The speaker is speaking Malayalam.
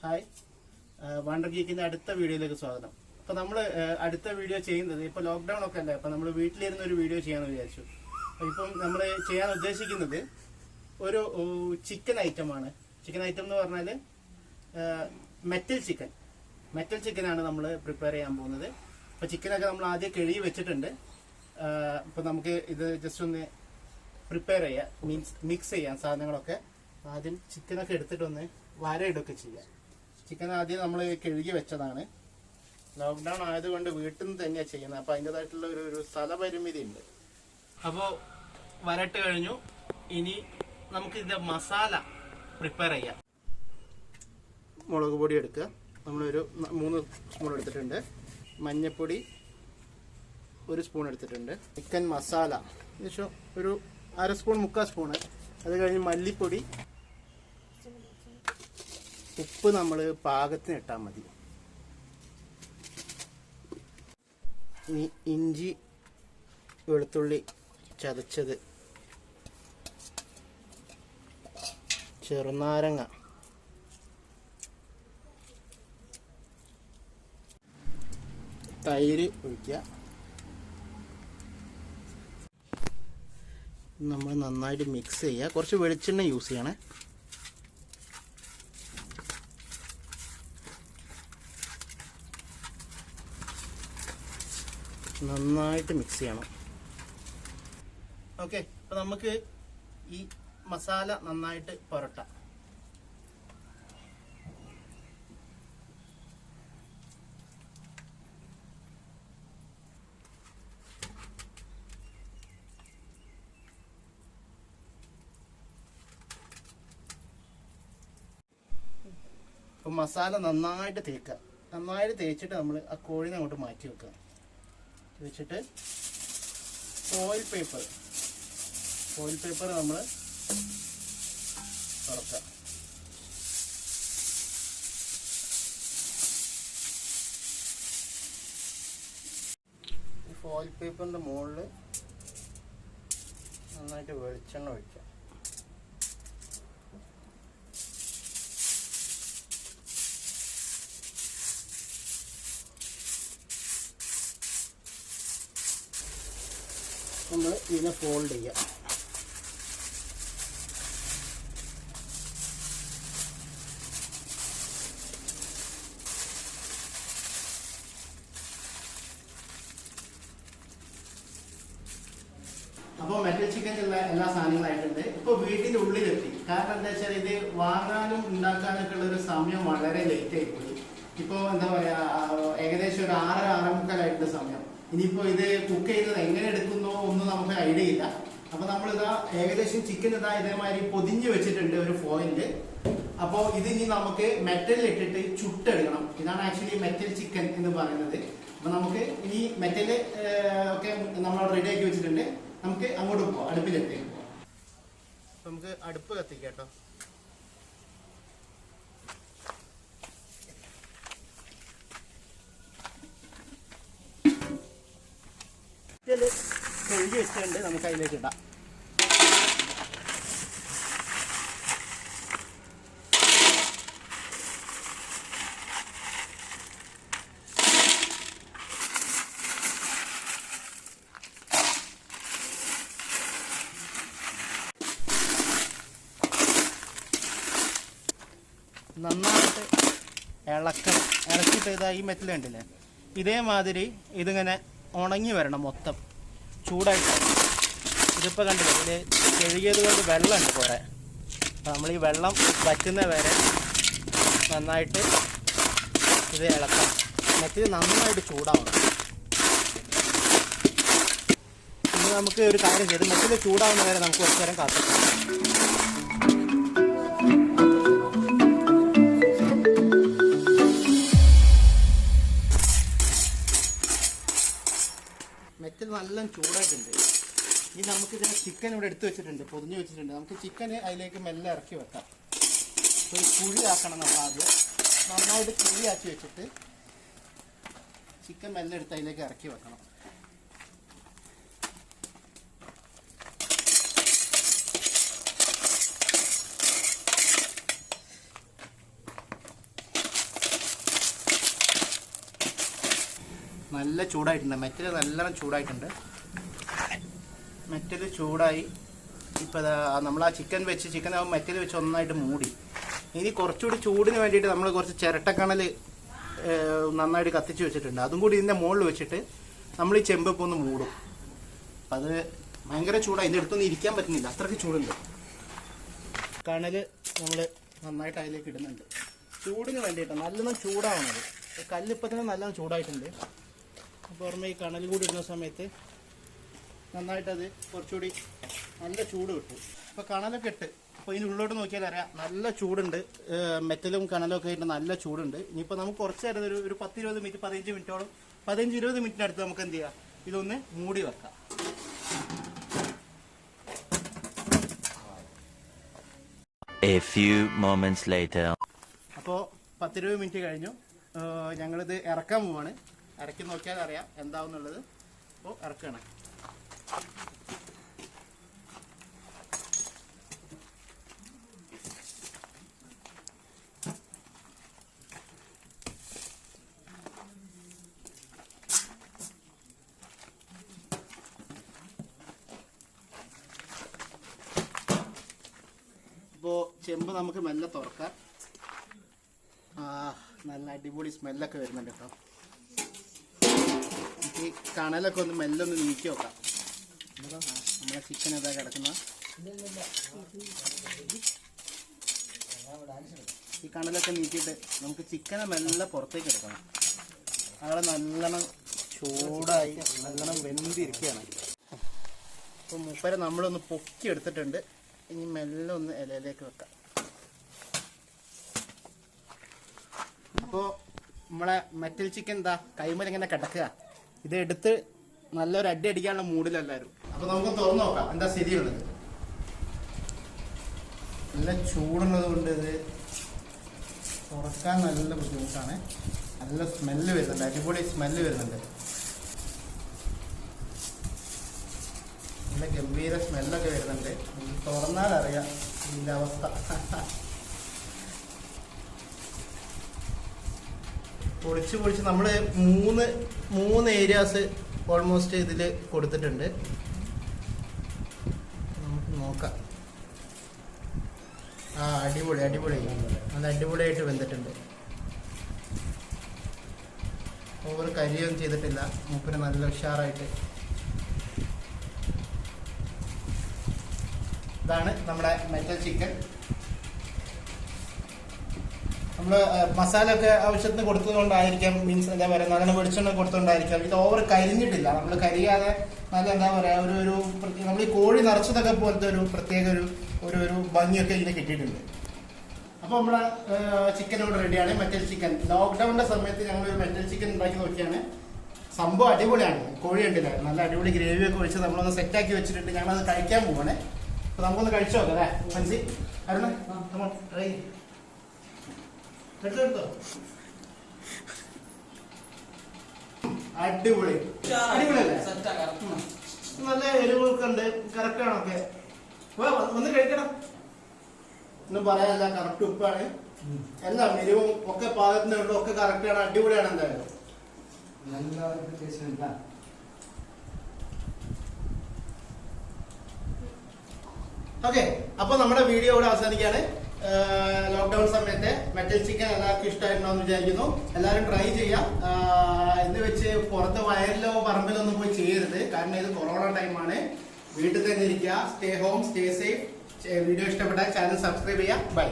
ഹായ്, വണ്ടർ ഗീക്കിന്റെ അടുത്ത വീഡിയോയിലേക്ക് സ്വാഗതം. അപ്പൊ നമ്മൾ അടുത്ത വീഡിയോ ചെയ്യുന്നത് ഇപ്പൊ ലോക്ക്ഡൌൺ ഒക്കെ അല്ലേ, അപ്പൊ നമ്മൾ വീട്ടിലിരുന്ന് ഒരു വീഡിയോ ചെയ്യാന്ന് വിചാരിച്ചു. ഇപ്പം നമ്മൾ ചെയ്യാൻ ഉദ്ദേശിക്കുന്നത് ഒരു ചിക്കൻ ഐറ്റമാണ്. ചിക്കൻ ഐറ്റം എന്ന് പറഞ്ഞാൽ മെറ്റൽ ചിക്കനാണ് നമ്മൾ പ്രിപ്പയർ ചെയ്യാൻ പോകുന്നത്. അപ്പൊ ചിക്കനൊക്കെ നമ്മൾ ആദ്യം കഴുകി വെച്ചിട്ടുണ്ട്. അപ്പൊ നമുക്ക് ഇത് ജസ്റ്റ് ഒന്ന് പ്രിപ്പയർ ചെയ്യാം, മീൻസ് മിക്സ് ചെയ്യാം സാധനങ്ങളൊക്കെ. ആദ്യം ചിക്കനൊക്കെ എടുത്തിട്ടൊന്ന് വരയിടൊക്കെ ചെയ്യാം. ചിക്കൻ ആദ്യം നമ്മൾ കഴുകി വെച്ചതാണ്. ലോക്ക്ഡൗൺ ആയതുകൊണ്ട് വീട്ടിൽ നിന്ന് തന്നെയാണ് ചെയ്യുന്നത്. അപ്പോൾ അതിൻ്റെതായിട്ടുള്ള ഒരു സ്ഥലപരിമിതി ഉണ്ട്. അപ്പോൾ വരട്ട് കഴിഞ്ഞു. ഇനി നമുക്ക് ഇതിൻ്റെ മസാല പ്രിപ്പയർ ചെയ്യാം. മുളക് പൊടി എടുക്കുക. നമ്മളൊരു 3 സ്പൂൺ എടുത്തിട്ടുണ്ട്. മഞ്ഞൾപ്പൊടി 1 സ്പൂൺ എടുത്തിട്ടുണ്ട്. ചിക്കൻ മസാല ഏകദേശം ഒരു 1/2 സ്പൂൺ 3/4 സ്പൂണ്. അത് കഴിഞ്ഞ് മല്ലിപ്പൊടി, ഉപ്പ് നമ്മൾ പാകത്തിന് ഇട്ടാൽ മതി. ഇനി ഇഞ്ചി വെളുത്തുള്ളി ചതച്ചത്, ചെറുനാരങ്ങ, തൈര് ഒഴിക്കുക. നമ്മൾ നന്നായിട്ട് മിക്സ് ചെയ്യുക. കുറച്ച് വെളിച്ചെണ്ണ യൂസ് ചെയ്യണേ. നന്നായിട്ട് മിക്സ് ചെയ്യണം. ഓക്കെ, അപ്പം നമുക്ക് ഈ മസാല നന്നായിട്ട് പുരട്ടാം. അപ്പം മസാല നന്നായിട്ട് തേക്കുക. നന്നായിട്ട് തേച്ചിട്ട് നമ്മൾ ആ കോഴിനെ അങ്ങോട്ട് മാറ്റി വെക്കുക. വെച്ചിട്ട് ഫോയിൽ പേപ്പർ നമ്മൾ തുറക്കുക. ഈ ഫോയിൽ പേപ്പറിൻ്റെ മുകളിൽ നന്നായിട്ട് വെളിച്ചെണ്ണ ഒഴിക്കുക. നമ്മൾ ഇതിനെ ഫോൾഡ് ചെയ്യാം. അപ്പോൾ മെറ്റൽ ചിക്കനുള്ള എല്ലാ സാധനങ്ങളായിട്ടുണ്ട്. ഇപ്പോൾ വീട്ടിൻ്റെ ഉള്ളിലെത്തി. കാരണം എന്താ വെച്ചാൽ ഇത് വാങ്ങാനും ഉണ്ടാക്കാനൊക്കെ ഉള്ള ഒരു സമയം വളരെ ലേറ്റ് ആയിപ്പോയി. ഇപ്പോൾ എന്താ പറയുക, ഏകദേശം ഒരു 6-6:45 സമയം. ഇനിയിപ്പോൾ ഇത് കുക്ക് ചെയ്യുന്നത് എങ്ങനെ എടുക്കുന്നോ ഒന്നും നമുക്ക് ഐഡിയ ഇല്ല. അപ്പോൾ നമ്മളിതാ ഏകദേശം ചിക്കൻ ഇതേമാതിരി പൊതിഞ്ഞ് വെച്ചിട്ടുണ്ട് ഒരു ഫോയില്. അപ്പോൾ ഇത് ഇനി നമുക്ക് മെറ്റലിൽ ഇട്ടിട്ട് ചുട്ടെടുക്കണം. ഇതാണ് ആക്ച്വലി മെറ്റൽ ചിക്കൻ എന്ന് പറയുന്നത്. അപ്പോൾ നമുക്ക് ഈ മെറ്റല് ഒക്കെ നമ്മൾ റെഡി ആക്കി വെച്ചിട്ടുണ്ട്. നമുക്ക് അങ്ങോട്ട് പോവാം, അടുപ്പിലെത്തേക്ക് പോവാം. അപ്പോൾ നമുക്ക് അടുപ്പ് കത്തിക്കാം കേട്ടോ. കഴുകി വെച്ചിട്ടുണ്ട്, നമുക്ക് അതിലേക്ക് ഇടാം. നന്നായിട്ട് ഇളക്കിയിട്ട് ഇതാ ഈ മെറ്റൽ കണ്ടില്ലേ, ഇതേമാതിരി ഇതിങ്ങനെ ഉണങ്ങി വരണം. മൊത്തം ചൂടായിട്ട്. ഇതിപ്പോൾ കണ്ടില്ലേ, ഇതിൽ കഴുകിയത് കൊണ്ട് വെള്ളമുണ്ട് കുറേ. അപ്പോൾ നമ്മൾ ഈ വെള്ളം വറ്റുന്ന വരെ നന്നായിട്ട് ഇത് ഇളക്കണം. മെറ്റൽ നന്നായിട്ട് ചൂടാവണം. ഇനി നമുക്ക് ഒരു കാര്യം ചെയ്ത് മെറ്റൽ ചൂടാവുന്ന വരെ നമുക്ക് കുറച്ച് നേരം കാത്തിരിക്കാം. മെറ്റൽ നല്ല ചൂടായിട്ടുണ്ട്. ഇനി നമുക്കിതിനെ ചിക്കൻ ഇവിടെ എടുത്ത് വെച്ചിട്ടുണ്ട്, പൊതിഞ്ഞ് വെച്ചിട്ടുണ്ട്. നമുക്ക് ചിക്കന് അതിലേക്ക് മെല്ലെ ഇറക്കി വെക്കാം. ഒരു കുഴിയാക്കണം. നമ്മൾ ആദ്യം നന്നായിട്ട് കുഴിയാക്കി വെച്ചിട്ട് ചിക്കൻ മെല്ലെ എടുത്ത് അതിലേക്ക് ഇറക്കി വെക്കണം. നല്ല ചൂടായിട്ടുണ്ട്, മെറ്റൽ നല്ലോണം ചൂടായിട്ടുണ്ട്. മെറ്റൽ ചൂടായി. ഇപ്പോൾ നമ്മൾ ആ ചിക്കൻ മെറ്റൽ വെച്ച് ഒന്നായിട്ട് മൂടി. ഇനി കുറച്ചുകൂടി ചൂടിന് വേണ്ടിയിട്ട് നമ്മൾ കുറച്ച് ചിരട്ടക്കണൽ നന്നായിട്ട് കത്തിച്ച് വെച്ചിട്ടുണ്ട്. അതും കൂടി ഇതിൻ്റെ മുകളിൽ വെച്ചിട്ട് നമ്മൾ ഈ ചെമ്പ് ഇപ്പോൾ ഒന്ന് മൂടും. അത് ഭയങ്കര ചൂടാണ്, ഇതിൻ്റെ അടുത്തൊന്നും ഇരിക്കാൻ പറ്റുന്നില്ല, അത്രയ്ക്ക് ചൂടുണ്ട്. കണൽ നമ്മൾ നന്നായിട്ട് അതിലേക്ക് ഇടുന്നുണ്ട് ചൂടിന് വേണ്ടിയിട്ടാണ്. നല്ലോണം ചൂടാവണത്. കല്ലിപ്പോൾ തന്നെ നല്ലോണം ചൂടായിട്ടുണ്ട്. അപ്പോൾ ഓർമ്മ ഈ കണൽ കൂടി ഇടുന്ന സമയത്ത് നന്നായിട്ടത് കുറച്ചുകൂടി നല്ല ചൂട് കിട്ടും. ഇപ്പോൾ കണലൊക്കെ ഇട്ട് അപ്പോൾ ഇതിന് ഉള്ളോട്ട് നോക്കിയാൽ അറിയാം നല്ല ചൂടുണ്ട്. മെറ്റലും കണലും ഒക്കെ ആയിട്ട് നല്ല ചൂടുണ്ട്. ഇനിയിപ്പോൾ നമുക്ക് കുറച്ച് നേരം ഒരു 10-20 മിനിറ്റ് 15 മിനിറ്റോളം 15-20 മിനിറ്റിനടുത്ത് നമുക്ക് എന്ത് ചെയ്യാം, ഇതൊന്ന് മൂടി വെക്കാം. A few moments later. അപ്പോൾ 10-20 മിനിറ്റ് കഴിഞ്ഞു. ഞങ്ങളിത് ഇറക്കാൻ പോവാണ്. ഇറക്കി നോക്കിയാൽ അറിയാം എന്താവുന്നുള്ളത്. അപ്പോൾ ഇറക്കണം. ഇപ്പോൾ ചെമ്പ് നമുക്ക് മെല്ലെ തുറക്കാം. നല്ല അടിപൊളി സ്മെല്ലൊക്കെ വരുന്നുണ്ട് കേട്ടോ. ഈ കണലൊക്കെ ഒന്ന് മെല്ലെ ഒന്ന് നീക്കി നോക്കാം. നമ്മളെ ചിക്കൻ ഇതാ കിടക്കുന്ന ഈ കണലൊക്കെ നീക്കിയിട്ട് നമുക്ക് ചിക്കനെ മെല്ലെ പുറത്തേക്ക് എടുക്കണം. അവിടെ നല്ലോണം ചൂടായി നല്ലോണം വെന്തിരിക്കുകയാണ്. അപ്പോൾ മൂപ്പരെ നമ്മളൊന്ന് പൊക്കി എടുത്തിട്ടുണ്ട്. ഇനി മെല്ലെ ഒന്ന് ഇലയിലേക്ക് വെക്കാം. അപ്പോൾ നമ്മളെ മെറ്റൽ ചിക്കൻ എന്താ കൈമേൽ ഇങ്ങനെ കിടക്കുക. ഇത് എടുത്ത് നല്ലൊരു അടി അടിക്കാനുള്ള മൂഡിലെല്ലാവരും. അപ്പോൾ നമുക്ക് തുറന്നു നോക്കാം എന്താ സ്ഥിതിയുള്ളത്. നല്ല ചൂടുള്ളത് കൊണ്ട് ഇത് തുറക്കാൻ നല്ല ബുദ്ധിമുട്ടാണ്. നല്ല സ്മെല്ല് വരുന്നുണ്ട്, അടിപൊളി സ്മെല്ല് വരുന്നുണ്ട്. നല്ല ഗംഭീര സ്മെല്ലൊക്കെ വരുന്നുണ്ട്. തുറന്നാലറിയാം ഇതിൻ്റെ അവസ്ഥ. പൊളിച്ച് നമ്മൾ മൂന്ന് ഏരിയാസ് ഓൾമോസ്റ്റ് ഇതിൽ കൊടുത്തിട്ടുണ്ട്. നമുക്ക് നോക്കാം. അടിപൊളി നല്ല അടിപൊളിയായിട്ട് വെന്തിട്ടുണ്ട്. ഓവർ കരിയൊന്നും ചെയ്തിട്ടില്ല. മൂപ്പിന് നല്ല ഉഷാറായിട്ട്. ഇതാണ് നമ്മുടെ മെറ്റൽ ചിക്കൻ. നമ്മൾ മസാല ഒക്കെ ആവശ്യത്തിന് കൊടുത്തതുകൊണ്ടായിരിക്കാം, മീൻസ് എന്താ പറയുക നല്ല വെളിച്ചെണ്ണ കൊടുത്തുകൊണ്ടായിരിക്കാം ഇത് ഓവർ കരിഞ്ഞിട്ടില്ല. നമ്മൾ കരിയാതെ നല്ല എന്താ പറയുക ഒരു നമ്മൾ ഈ കോഴി നിറച്ചതൊക്കെ പോലത്തെ ഒരു പ്രത്യേക ഒരു ഭംഗിയൊക്കെ ഇതിന് കിട്ടിയിട്ടുണ്ട്. അപ്പോൾ നമ്മുടെ ചിക്കൻ ഇവിടെ റെഡിയാണ്. മെറ്റൽ ചിക്കൻ ലോക്ക്ഡൗണിൻ്റെ സമയത്ത് ഞങ്ങളൊരു മെറ്റൽ ചിക്കൻ ഉണ്ടാക്കി നോക്കിയാണ്. സംഭവം അടിപൊളിയാണ്. കോഴി ഉണ്ടല്ലേ നല്ല അടിപൊളി ഗ്രേവിയൊക്കെ ഒഴിച്ച് നമ്മളൊന്ന് സെറ്റാക്കി വെച്ചിട്ടുണ്ട്. ഞങ്ങളത് കഴിക്കാൻ പോവാണ്. അപ്പോൾ നമുക്കൊന്ന് കഴിച്ചു നോക്കാം അല്ലേ മനസ്സി അരുണ ട്രൈ എടുത്തോ. അടിപൊളി അടിപൊളിയല്ലേ? നല്ല എരിവൊക്കെ ഉണ്ട്. കറക്റ്റ് ആണൊക്കെ. ഒന്ന് കഴിക്കണം. ഒന്നും പറയാനല്ല, കറക്റ്റ് ഉപ്പാണ്. എല്ലാം എരിവും ഒക്കെ പാകത്തിനുള്ള ഒക്കെ കറക്റ്റ് ആണ്. അടിപൊളിയാണ് എന്തായാലും. ഓക്കെ, അപ്പൊ നമ്മുടെ വീഡിയോ ഇവിടെ അവസാനിക്കുകയാണ്. ലോക്ക്ഡൌൺ സമയത്ത് മെറ്റൽ ചിക്കൻ എല്ലാവർക്കും ഇഷ്ടമായിട്ടുണ്ടാവും വിചാരിക്കുന്നു. എല്ലാവരും ട്രൈ ചെയ്യാം. എന്ന് വെച്ച് പുറത്ത് വയലിലോ പറമ്പിലോ ഒന്നും പോയി ചെയ്യരുത്. കാരണം ഇത് കൊറോണ ടൈമാണ്. വീട്ടിൽ തന്നെ ഇരിക്കുക. Stay home, stay safe. Video ഇഷ്ടപ്പെട്ടാൽ ചാനൽ സബ്സ്ക്രൈബ് ചെയ്യാം. ബൈ.